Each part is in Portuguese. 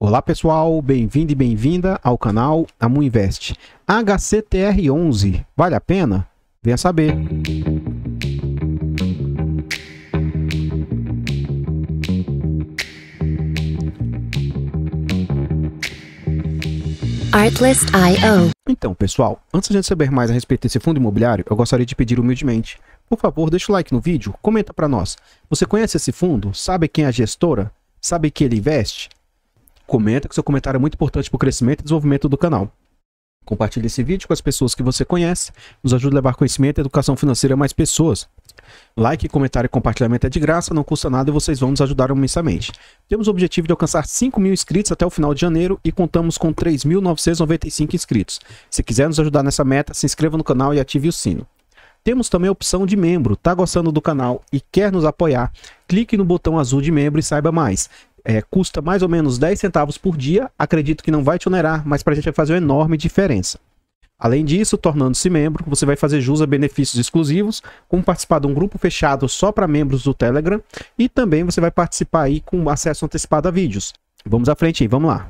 Olá pessoal, bem-vindo e bem-vinda ao canal Amuinvest. HCTR11, vale a pena? Venha saber. Artlist.io. Então pessoal, antes de a gente saber mais a respeito desse fundo imobiliário, eu gostaria de pedir humildemente, por favor, deixa o like no vídeo, comenta para nós. Você conhece esse fundo? Sabe quem é a gestora? Sabe que ele investe? Comenta, que seu comentário é muito importante para o crescimento e desenvolvimento do canal. Compartilhe esse vídeo com as pessoas que você conhece, nos ajude a levar conhecimento e educação financeira a mais pessoas. Like, comentário e compartilhamento é de graça, não custa nada e vocês vão nos ajudar imensamente. Temos o objetivo de alcançar 5.000 inscritos até o final de janeiro e contamos com 3.995 inscritos. Se quiser nos ajudar nessa meta, se inscreva no canal e ative o sino. Temos também a opção de membro. Tá gostando do canal e quer nos apoiar? Clique no botão azul de membro e saiba mais. Custa mais ou menos 10 centavos por dia, acredito que não vai te onerar, mas para a gente vai fazer uma enorme diferença. Além disso, tornando-se membro, você vai fazer jus a benefícios exclusivos, como participar de um grupo fechado só para membros do Telegram, e também você vai participar aí com acesso antecipado a vídeos. Vamos à frente aí, vamos lá.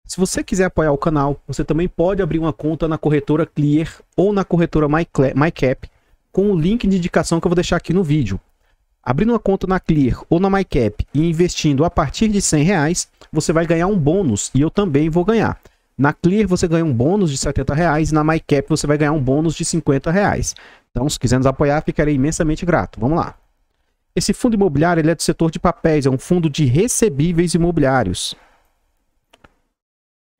Se você quiser apoiar o canal, você também pode abrir uma conta na corretora Clear ou na corretora MyCap, com o link de indicação que eu vou deixar aqui no vídeo. Abrindo uma conta na Clear ou na MyCap e investindo a partir de R$100, você vai ganhar um bônus e eu também vou ganhar. Na Clear você ganha um bônus de R$70 e na MyCap você vai ganhar um bônus de R$50. Então, se quiser nos apoiar, ficarei imensamente grato. Vamos lá. Esse fundo imobiliário ele é do setor de papéis, é um fundo de recebíveis imobiliários.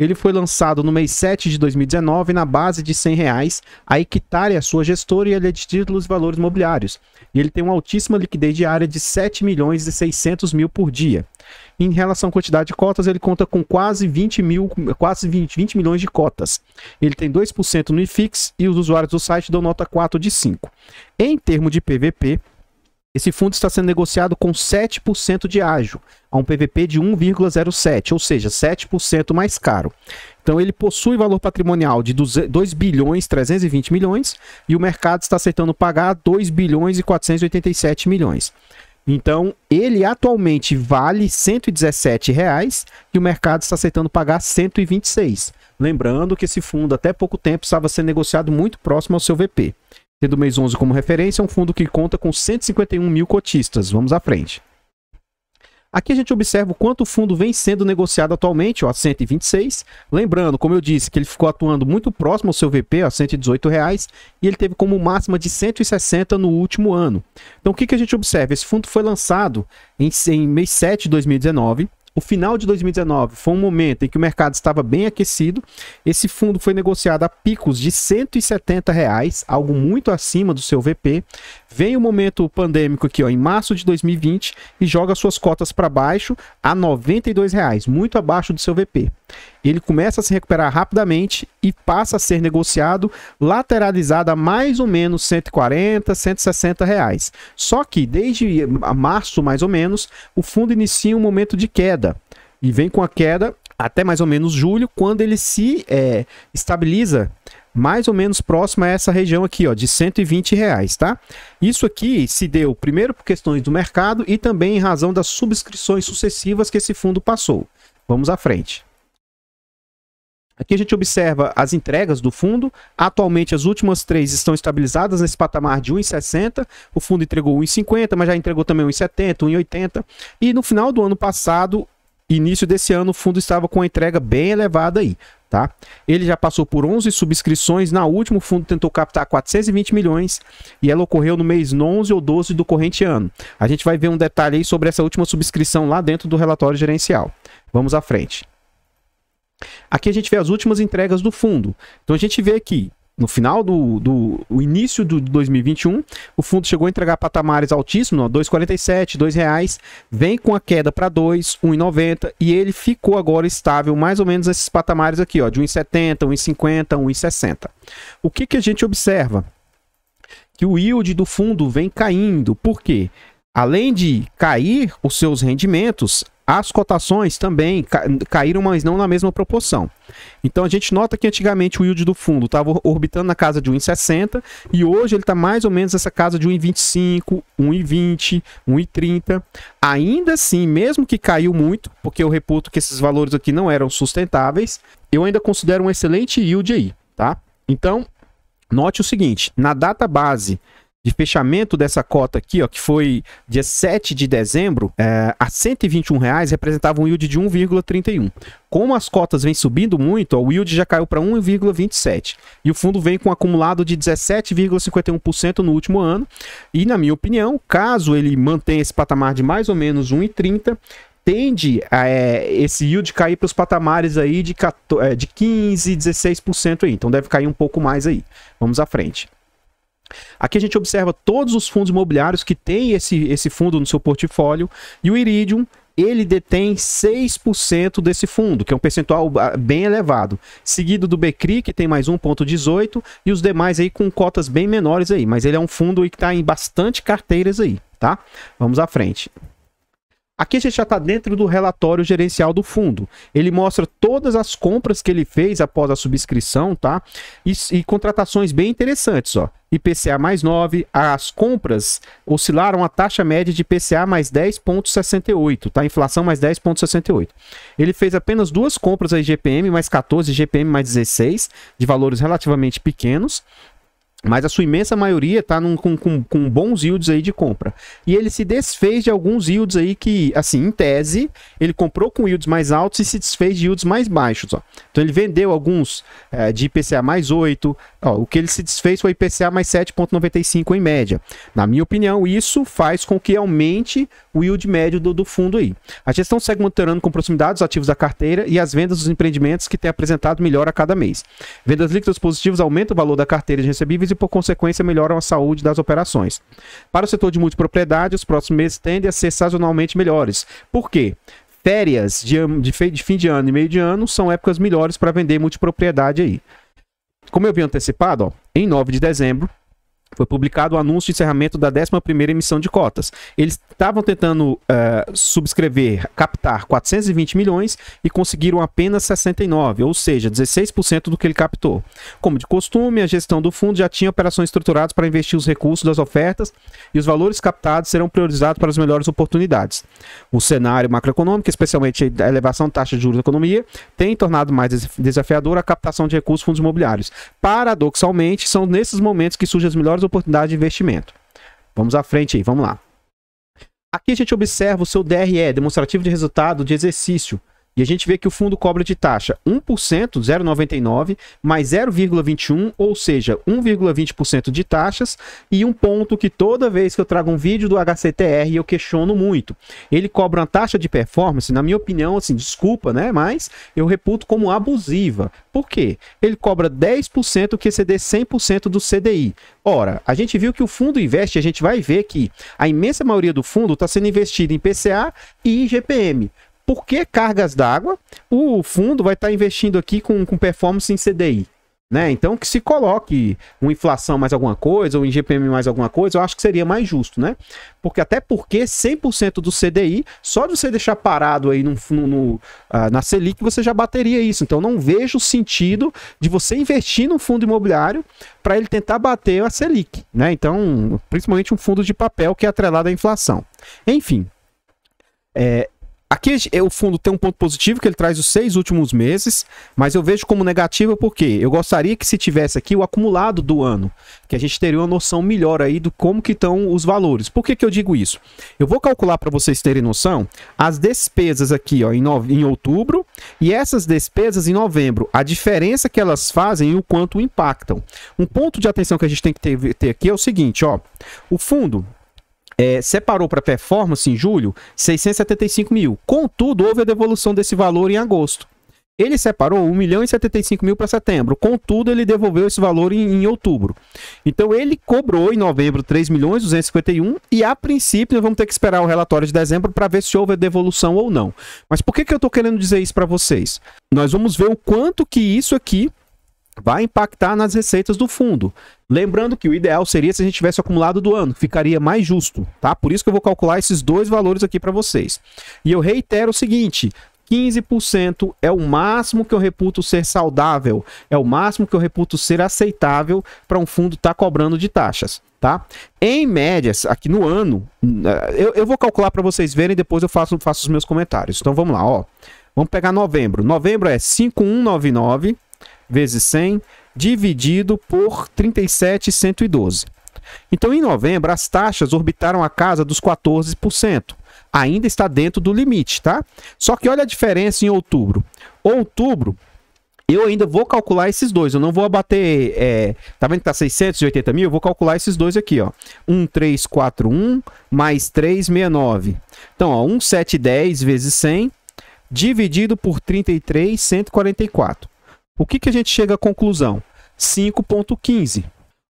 Ele foi lançado no mês 7 de 2019 na base de R$100. A Equitar é a sua gestora e ele é de títulos e valores imobiliários. E ele tem uma altíssima liquidez diária de 7.600.000 por dia. Em relação à quantidade de cotas, ele conta com quase 20 milhões de cotas. Ele tem 2% no IFIX e os usuários do site dão nota 4 de 5. Em termos de PVP, esse fundo está sendo negociado com 7% de ágio, a um PVP de 1,07, ou seja, 7% mais caro. Então ele possui valor patrimonial de 2 bilhões 320 milhões e o mercado está aceitando pagar 2 bilhões e 487 milhões. Então ele atualmente vale R$117 e o mercado está aceitando pagar 126. Lembrando que esse fundo até pouco tempo estava sendo negociado muito próximo ao seu VP. Tendo o mês 11 como referência, é um fundo que conta com 151 mil cotistas. Vamos à frente. Aqui a gente observa o quanto o fundo vem sendo negociado atualmente, ó, 126. Lembrando, como eu disse, que ele ficou atuando muito próximo ao seu VP, ó, R$118, e ele teve como máxima de 160 no último ano. Então o que a gente observa? Esse fundo foi lançado em mês 7 de 2019. O final de 2019 foi um momento em que o mercado estava bem aquecido. Esse fundo foi negociado a picos de R$170, algo muito acima do seu VP. Vem o momento pandêmico aqui, ó, em março de 2020 e joga suas cotas para baixo a R$92, muito abaixo do seu VP. Ele começa a se recuperar rapidamente e passa a ser negociado lateralizado a mais ou menos R$140, R$160. Só que desde março, mais ou menos, o fundo inicia um momento de queda e vem com a queda até mais ou menos julho, quando ele se estabiliza mais ou menos próximo a essa região aqui, ó, de R$120, tá? Isso aqui se deu primeiro por questões do mercado e também em razão das subscrições sucessivas que esse fundo passou. Vamos à frente. Aqui a gente observa as entregas do fundo. Atualmente as últimas 3 estão estabilizadas nesse patamar de 1,60. O fundo entregou 1,50, mas já entregou também 1,70, 1,80. E no final do ano passado, início desse ano, o fundo estava com uma entrega bem elevada aí, tá? Ele já passou por 11 subscrições. Na última, o fundo tentou captar 420 milhões e ela ocorreu no mês 11 ou 12 do corrente ano. A gente vai ver um detalhe aí sobre essa última subscrição lá dentro do relatório gerencial. Vamos à frente. Aqui a gente vê as últimas entregas do fundo. Então a gente vê aqui, no final do início de 2021, o fundo chegou a entregar patamares altíssimos, R$2,47, R$2, vem com a queda para 2, R$1,90 e ele ficou agora estável mais ou menos nesses patamares aqui, ó, de R$1,70, R$1,50, R$1,60. O que a gente observa? Que o yield do fundo vem caindo. Por quê? Além de cair os seus rendimentos, as cotações também caíram, mas não na mesma proporção. Então a gente nota que antigamente o yield do fundo estava orbitando na casa de 1,60 e hoje ele está mais ou menos nessa casa de 1,25, 1,20, 1,30. Ainda assim, mesmo que caiu muito, porque eu reputo que esses valores aqui não eram sustentáveis, eu ainda considero um excelente yield aí, tá? Então, note o seguinte, na data base de fechamento dessa cota aqui, ó, que foi dia 7 de dezembro, a R$ 121 representava um yield de 1,31. Como as cotas vêm subindo muito, ó, o yield já caiu para 1,27. E o fundo vem com um acumulado de 17,51% no último ano. E, na minha opinião, caso ele mantenha esse patamar de mais ou menos 1,30, tende esse yield cair para os patamares aí de 15%, 16% aí. Então deve cair um pouco mais aí. Vamos à frente. Aqui a gente observa todos os fundos imobiliários que tem esse fundo no seu portfólio. E o Iridium, ele detém 6% desse fundo, que é um percentual bem elevado. Seguido do Becri, que tem mais 1,18%, e os demais aí com cotas bem menores aí. Mas ele é um fundo aí que está em bastante carteiras aí, tá? Vamos à frente. Aqui a gente já está dentro do relatório gerencial do fundo. Ele mostra todas as compras que ele fez após a subscrição, tá? E contratações bem interessantes, ó. IPCA mais 9, as compras oscilaram a taxa média de IPCA mais 10,68, tá? Inflação mais 10,68. Ele fez apenas 2 compras aí GPM mais 14, GPM mais 16, de valores relativamente pequenos. Mas a sua imensa maioria está com bons yields aí de compra. E ele se desfez de alguns yields aí que, assim, em tese, ele comprou com yields mais altos e se desfez de yields mais baixos. Ó. Então ele vendeu alguns de IPCA mais 8. Ó, o que ele se desfez foi IPCA mais 7,95 em média. Na minha opinião, isso faz com que aumente o yield médio do fundo aí. A gestão segue monitorando com proximidade os ativos da carteira e as vendas dos empreendimentos que tem apresentado melhor a cada mês. Vendas líquidas positivas aumentam o valor da carteira de recebíveis e, por consequência, melhoram a saúde das operações. Para o setor de multipropriedade, os próximos meses tendem a ser sazonalmente melhores. Por quê? Férias de fim de ano e meio de ano são épocas melhores para vender multipropriedade aí. Como eu vi antecipado, ó, em 9 de dezembro, foi publicado o anúncio de encerramento da 11ª emissão de cotas. Eles estavam tentando captar 420 milhões e conseguiram apenas 69, ou seja, 16% do que ele captou. Como de costume, a gestão do fundo já tinha operações estruturadas para investir os recursos das ofertas e os valores captados serão priorizados para as melhores oportunidades. O cenário macroeconômico, especialmente a elevação da taxa de juros da economia, tem tornado mais desafiadora a captação de recursos fundos imobiliários. Paradoxalmente, são nesses momentos que surgem as melhores oportunidades de investimento. Vamos à frente aí, vamos lá. Aqui a gente observa o seu DRE, demonstrativo de resultado de exercício. E a gente vê que o fundo cobra de taxa 1%, 0,99, mais 0,21, ou seja, 1,20% de taxas. E um ponto que toda vez que eu trago um vídeo do HCTR eu questiono muito. Ele cobra uma taxa de performance, na minha opinião, assim, desculpa, né? Mas eu reputo como abusiva. Por quê? Ele cobra 10% que exceder 100% do CDI. Ora, a gente viu que o fundo investe, a gente vai ver que a imensa maioria do fundo está sendo investido em PCA e IGPM. Por que cargas d'água? O fundo vai estar investindo aqui com performance em CDI. Né? Então, que se coloque uma inflação mais alguma coisa, ou IGPM mais alguma coisa, eu acho que seria mais justo, né? Até porque 100% do CDI, só de você deixar parado aí na Selic, você já bateria isso. Então, não vejo sentido de você investir num fundo imobiliário para ele tentar bater a Selic, né? Então, principalmente um fundo de papel que é atrelado à inflação. Enfim, aqui o fundo tem um ponto positivo, que ele traz os 6 últimos meses, mas eu vejo como negativo porque eu gostaria que se tivesse aqui o acumulado do ano, que a gente teria uma noção melhor aí do como que estão os valores. Por que eu digo isso? Eu vou calcular para vocês terem noção as despesas aqui, ó, em outubro e essas despesas em novembro, a diferença que elas fazem e o quanto impactam. Um ponto de atenção que a gente tem que ter aqui é o seguinte, ó, o fundo separou para performance em julho 675 mil. Contudo, houve a devolução desse valor em agosto. Ele separou 1.075.000 para setembro. Contudo, ele devolveu esse valor em outubro. Então, ele cobrou em novembro 3.251.000 e, a princípio, nós vamos ter que esperar o relatório de dezembro para ver se houve a devolução ou não. Mas por que eu estou querendo dizer isso para vocês? Nós vamos ver o quanto que isso aqui vai impactar nas receitas do fundo. Lembrando que o ideal seria se a gente tivesse acumulado do ano, ficaria mais justo, tá? Por isso que eu vou calcular esses dois valores aqui para vocês. E eu reitero o seguinte: 15% é o máximo que eu reputo ser saudável, é o máximo que eu reputo ser aceitável para um fundo estar cobrando de taxas, tá? Em médias, aqui no ano, eu vou calcular para vocês verem, depois eu faço os meus comentários. Então vamos lá, ó. Vamos pegar novembro. Novembro é 5.199 vezes 100 dividido por 37.112. Então, em novembro, as taxas orbitaram a casa dos 14%. Ainda está dentro do limite, tá? Só que olha a diferença em outubro. Outubro, eu ainda vou calcular esses dois. Eu não vou abater... tá vendo que tá 680 mil? Eu vou calcular esses dois aqui, ó. 1.341 mais 369. Então, ó, 1.710 vezes 100 dividido por 33.144. O que que a gente chega à conclusão? 5,15.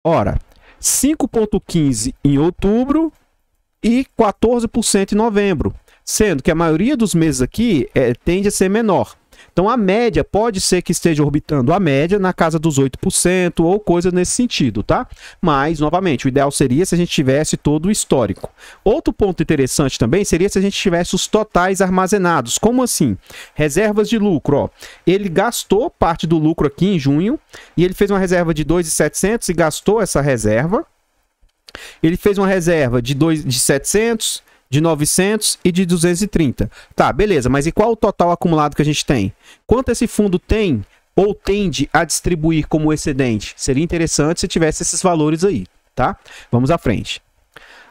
Ora, 5,15 em outubro e 14% em novembro, sendo que a maioria dos meses aqui tende a ser menor. Então, a média pode ser que esteja orbitando a média na casa dos 8% ou coisa nesse sentido, tá? Mas, novamente, o ideal seria se a gente tivesse todo o histórico. Outro ponto interessante também seria se a gente tivesse os totais armazenados. Como assim? Reservas de lucro, ó. Ele gastou parte do lucro aqui em junho e ele fez uma reserva de 2.700 e gastou essa reserva. Ele fez uma reserva de 700, de 900 e de 230. Tá, beleza, mas e qual o total acumulado que a gente tem? Quanto esse fundo tem ou tende a distribuir como excedente? Seria interessante se tivesse esses valores aí, tá? Vamos à frente.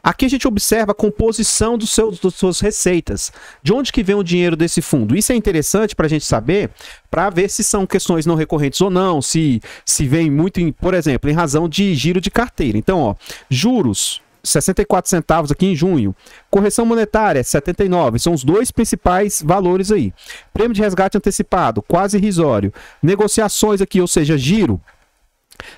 Aqui a gente observa a composição das suas receitas. De onde que vem o dinheiro desse fundo? Isso é interessante para a gente saber, para ver se são questões não recorrentes ou não, se vem muito, por exemplo, em razão de giro de carteira. Então, ó, juros, 64 centavos aqui em junho. Correção monetária, 79. São os dois principais valores aí. Prêmio de resgate antecipado, quase irrisório. Negociações aqui, ou seja, giro.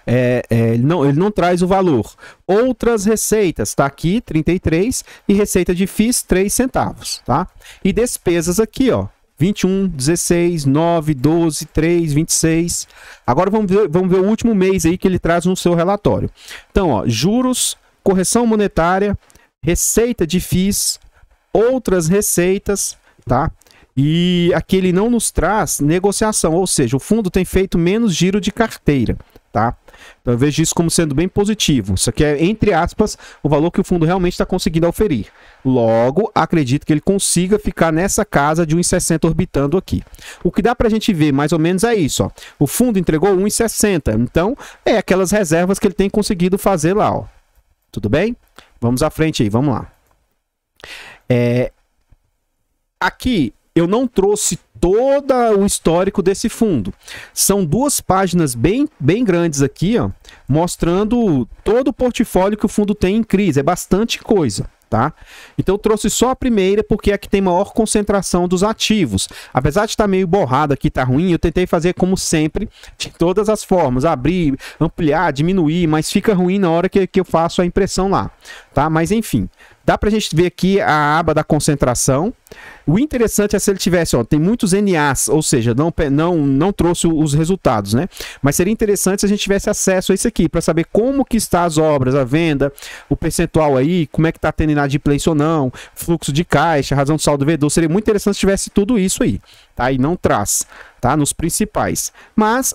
Ele não traz o valor. Outras receitas, está aqui 33 e receita de FIIs 3 centavos, tá? E despesas aqui, ó, 21, 16, 9, 12, 3, 26. Agora vamos ver o último mês aí que ele traz no seu relatório. Então, ó, juros, correção monetária, receita de FIIs, outras receitas, tá? E aqui ele não nos traz negociação, ou seja, o fundo tem feito menos giro de carteira, tá? Então eu vejo isso como sendo bem positivo. Isso aqui é, entre aspas, o valor que o fundo realmente está conseguindo oferir. Logo, acredito que ele consiga ficar nessa casa de 1,60 orbitando aqui. O que dá para a gente ver mais ou menos é isso, ó. O fundo entregou 1,60, então é aquelas reservas que ele tem conseguido fazer lá, ó. Tudo bem? Vamos à frente aí, vamos lá. Aqui eu não trouxe todo o histórico desse fundo. São duas páginas bem grandes aqui, ó, mostrando todo o portfólio que o fundo tem em crise. É bastante coisa, tá? Então eu trouxe só a primeira porque é a que tem maior concentração dos ativos. Apesar de estar meio borrado aqui, tá ruim, eu tentei fazer como sempre, de todas as formas, abrir, ampliar, diminuir, mas fica ruim na hora que eu faço a impressão lá, tá? Mas enfim, dá pra gente ver aqui a aba da concentração. O interessante é se ele tivesse, ó, tem muitos NAs, ou seja, não trouxe os resultados, né? Mas seria interessante se a gente tivesse acesso a isso aqui, para saber como que está as obras, a venda, o percentual aí, como é que está tendo inadimplência ou não, fluxo de caixa, razão de saldo devedor. Seria muito interessante se tivesse tudo isso aí, tá? E não traz, tá? Nos principais. Mas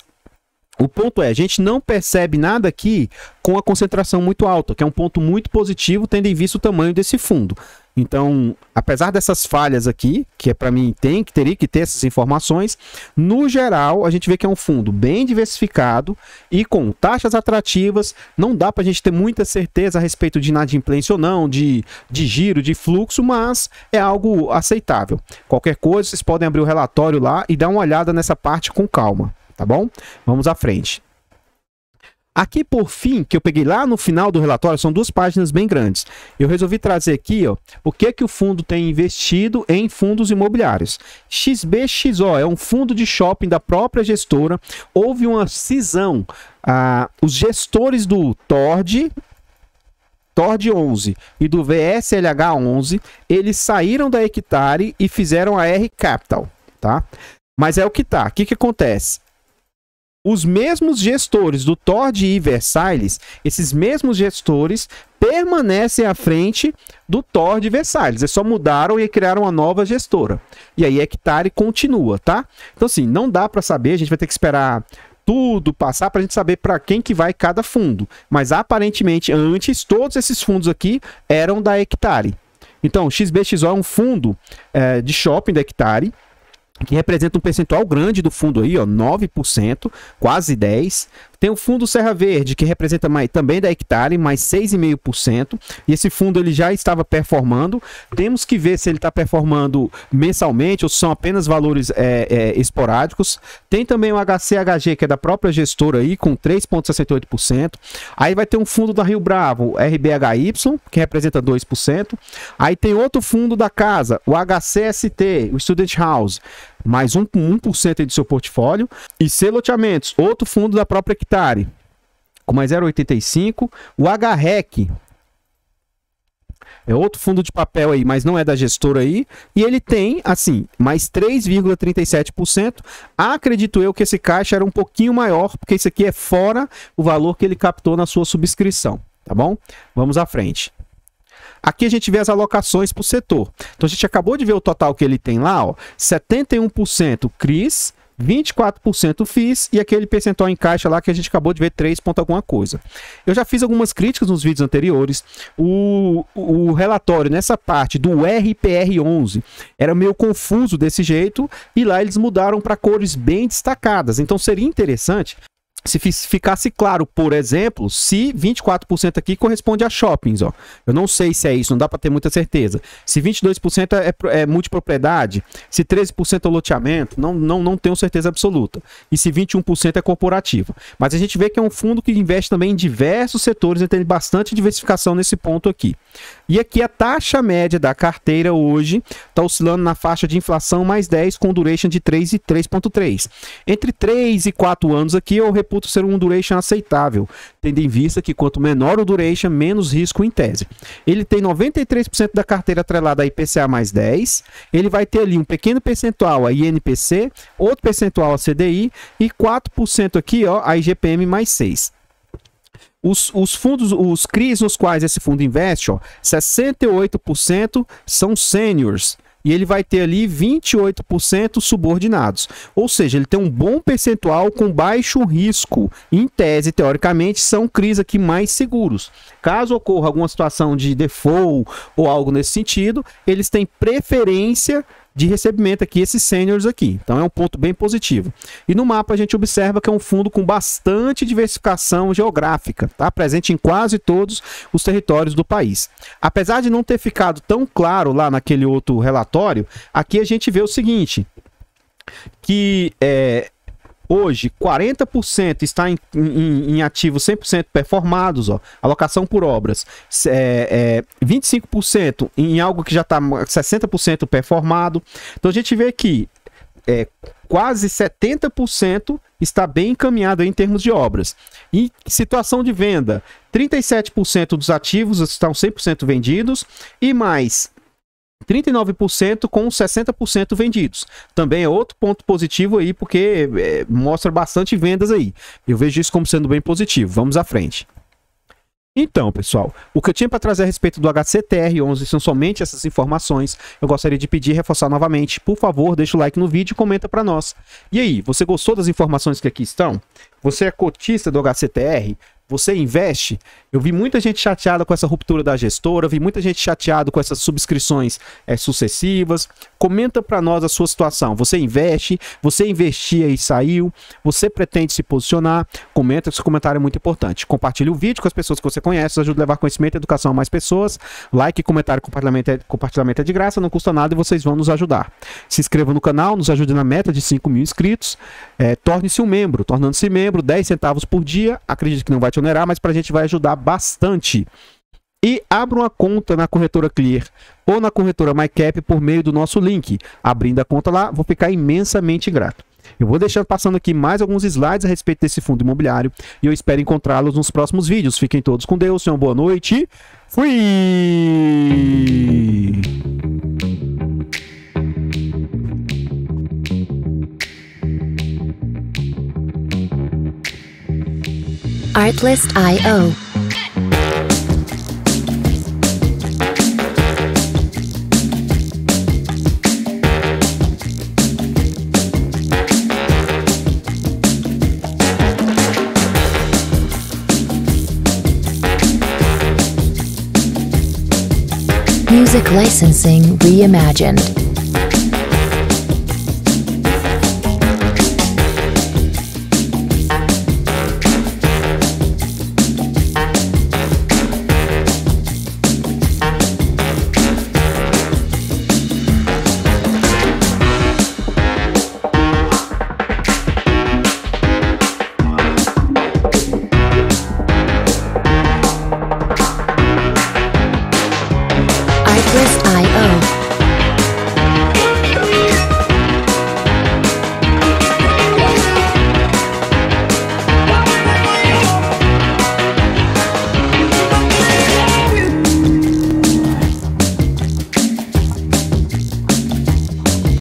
o ponto é, a gente não percebe nada aqui com a concentração muito alta, que é um ponto muito positivo, tendo em vista o tamanho desse fundo. Então, apesar dessas falhas aqui, que para mim teria que ter essas informações, no geral, a gente vê que é um fundo bem diversificado e com taxas atrativas. Não dá para a gente ter muita certeza a respeito de inadimplência ou não, de giro, de fluxo, mas é algo aceitável. Qualquer coisa, vocês podem abrir o relatório lá e dar uma olhada nessa parte com calma, tá bom? Vamos à frente. Aqui, por fim, que eu peguei lá no final do relatório, são duas páginas bem grandes. Eu resolvi trazer aqui, ó, o que o fundo tem investido em fundos imobiliários. XBXO é um fundo de shopping da própria gestora. Houve uma cisão. Os gestores do TORD 11 e do VSLH 11, eles saíram da Hectare e fizeram a R Capital, tá? Mas é o que tá. O que acontece? os mesmos gestores do Tord e Versailles, esses mesmos gestores permanecem à frente do Tord e Versailles. Eles só mudaram e criaram uma nova gestora. E aí Hectare continua, tá? Então, assim, não dá para saber, a gente vai ter que esperar tudo passar para a gente saber para quem que vai cada fundo. Mas, aparentemente, antes, todos esses fundos aqui eram da Hectare. Então, XBXO é um fundo de shopping da Hectare, que representa um percentual grande do fundo aí, ó, 9%, quase 10%. Tem o fundo Serra Verde, que representa também da Hectare, mais 6,5%. E esse fundo ele já estava performando. Temos que ver se ele está performando mensalmente ou se são apenas valores esporádicos. Tem também o HCHG, que é da própria gestora aí, com 3,68%. Aí vai ter um fundo da Rio Bravo, RBHY, que representa 2%. Aí tem outro fundo da casa, o HCST, o Student House, mais 1% aí do seu portfólio. E C Loteamentos, outro fundo da própria Hectare, com mais 0,85%. O HREC é outro fundo de papel aí, mas não é da gestora aí. E ele tem, assim, mais 3,37%. Acredito eu que esse caixa era um pouquinho maior, porque isso aqui é fora o valor que ele captou na sua subscrição, tá bom? Vamos à frente. Aqui a gente vê as alocações por setor. Então a gente acabou de ver o total que ele tem lá, ó, 71% CRIs, 24% FIIs e aquele percentual em caixa lá que a gente acabou de ver 3 ponto alguma coisa. Eu já fiz algumas críticas nos vídeos anteriores. O relatório nessa parte do RPR11 era meio confuso desse jeito e lá eles mudaram para cores bem destacadas. Então seria interessante se ficasse claro, por exemplo, se 24% aqui corresponde a shoppings, ó. Eu não sei se é isso, não dá para ter muita certeza. Se 22% é multipropriedade, se 13% é loteamento, não tenho certeza absoluta. E se 21% é corporativa. Mas a gente vê que é um fundo que investe também em diversos setores e tem bastante diversificação nesse ponto aqui. E aqui a taxa média da carteira hoje está oscilando na faixa de inflação mais 10 com duration de 3 e 3,3. Entre 3 e 4 anos aqui eu reputo ser um duration aceitável, tendo em vista que quanto menor o duration, menos risco em tese. Ele tem 93% da carteira atrelada a IPCA mais 10, ele vai ter ali um pequeno percentual a INPC, outro percentual a CDI e 4% aqui ó, a IGPM mais 6. Os fundos, os CRIs nos quais esse fundo investe, ó, 68% são seniors. E ele vai ter ali 28% subordinados. Ou seja, ele tem um bom percentual com baixo risco. Em tese, teoricamente, são CRIs aqui mais seguros. Caso ocorra alguma situação de default ou algo nesse sentido, eles têm preferência de recebimento aqui, esses seniors aqui. Então é um ponto bem positivo. E no mapa a gente observa que é um fundo com bastante diversificação geográfica, tá? Presente em quase todos os territórios do país. Apesar de não ter ficado tão claro lá naquele outro relatório, aqui a gente vê o seguinte, que hoje, 40% está em ativos 100% performados, ó, alocação por obras. 25% em algo que já está 60% performado. Então, a gente vê que quase 70% está bem encaminhado aí em termos de obras. Em situação de venda, 37% dos ativos estão 100% vendidos e mais 39% com 60% vendidos. Também é outro ponto positivo aí, porque mostra bastante vendas aí. Eu vejo isso como sendo bem positivo. Vamos à frente. Então, pessoal, o que eu tinha para trazer a respeito do HCTR11 são somente essas informações. Eu gostaria de pedir e reforçar novamente. Por favor, deixa o like no vídeo e comenta para nós. E aí, você gostou das informações que aqui estão? Você é cotista do HCTR? Você investe? Eu vi muita gente chateada com essa ruptura da gestora, vi muita gente chateada com essas subscrições sucessivas. Comenta para nós a sua situação. Você investe? Você investia e saiu? Você pretende se posicionar? Comenta, esse comentário é muito importante. Compartilhe o vídeo com as pessoas que você conhece, ajuda a levar conhecimento e educação a mais pessoas. Like, comentário, compartilhamento é de graça, não custa nada e vocês vão nos ajudar. Se inscreva no canal, nos ajude na meta de 5.000 inscritos. Torne-se um membro, tornando-se membro, 10 centavos por dia. Acredito que não vai te onerar, mas para a gente vai ajudar bastante. E abra uma conta na corretora Clear ou na corretora MyCap por meio do nosso link. Abrindo a conta lá, vou ficar imensamente grato. Eu vou deixando passando aqui mais alguns slides a respeito desse fundo imobiliário e eu espero encontrá-los nos próximos vídeos. Fiquem todos com Deus, tenham uma boa noite. Fui! Artlist.io. Music licensing reimagined.